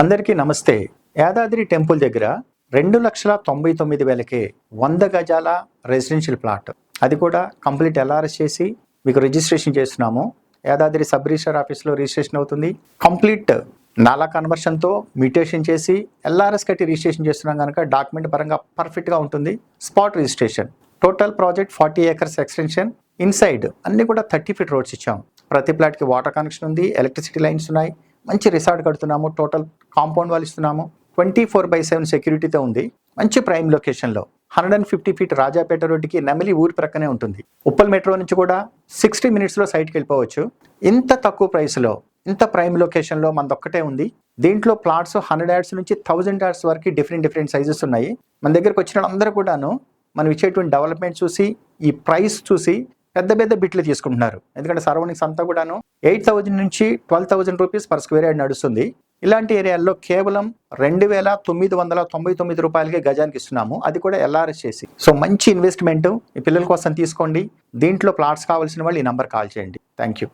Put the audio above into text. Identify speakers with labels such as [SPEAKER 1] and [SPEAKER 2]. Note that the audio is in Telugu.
[SPEAKER 1] అందరికీ నమస్తే. యాదాద్రి టెంపుల్ దగ్గర 2,99,000కే 100 గజాల రెసిడెన్షియల్ ప్లాట్, అది కూడా కంప్లీట్ ఎల్ఆర్ఎస్ చేసి మీకు రిజిస్ట్రేషన్ చేస్తున్నాము. యాదాద్రి సబ్ రిజిస్టర్ ఆఫీస్లో రిజిస్ట్రేషన్ అవుతుంది. కంప్లీట్ నాలా కన్వర్షన్తో మ్యూటేషన్ చేసి ఎల్ఆర్ఎస్ కట్టి రిజిస్ట్రేషన్ చేస్తున్నాం కనుక డాక్యుమెంట్ పరంగా పర్ఫెక్ట్గా ఉంటుంది. Spot registration. Total project 40 acres extension. Inside అన్ని కూడా 30 feet రోడ్స్ ఇచ్చాం. ప్రతి ప్లాట్కి వాటర్ కనెక్షన్ ఉంది, ఎలక్ట్రిసిటీ లైన్స్ ఉన్నాయి. మంచి రిసార్ట్ కడుతున్నాము. టోటల్ కాంపౌండ్ వాళ్ళు ఇస్తున్నాము. 24/7 సెక్యూరిటీతో ఉంది. మంచి ప్రైమ్ లొకేషన్లో 150 feet రాజాపేట రోడ్డుకి నెమలి ఊరి ప్రక్కనే ఉంటుంది. ఉప్పల్ మెట్రో నుంచి కూడా 60 minutesలో సైట్కి వెళ్ళిపోవచ్చు. ఇంత తక్కువ ప్రైస్లో ఇంత ప్రైమ్ లొకేషన్లో మనదొక్కటే ఉంది. దీంట్లో ప్లాట్స్ 100 yards నుంచి 1000 yards వరకు డిఫరెంట్ సైజెస్ ఉన్నాయి. మన దగ్గరకు వచ్చిన అందరూ కూడాను మనం ఇచ్చేటువంటి డెవలప్మెంట్ చూసి, ఈ ప్రైస్ చూసి పెద్ద బిట్లు తీసుకుంటున్నారు. ఎందుకంటే సరౌండింగ్స్ అంతా కూడాను 8,000 నుంచి 12,000 రూపీస్ పర్ స్క్వేర్ యార్డ్ నడుస్తుంది. ఇలాంటి ఏరియాల్లో కేవలం 2,999 రూపాయలకే గజానికి ఇస్తున్నాము. అది కూడా ఎల్ఆర్ఎస్ చేసి. సో మంచి ఇన్వెస్ట్మెంట్. ఈ పిల్లల కోసం తీసుకోండి. దీంట్లో ప్లాట్స్ కావాల్సిన వాళ్ళు ఈ నంబర్ కాల్ చేయండి. Thank you.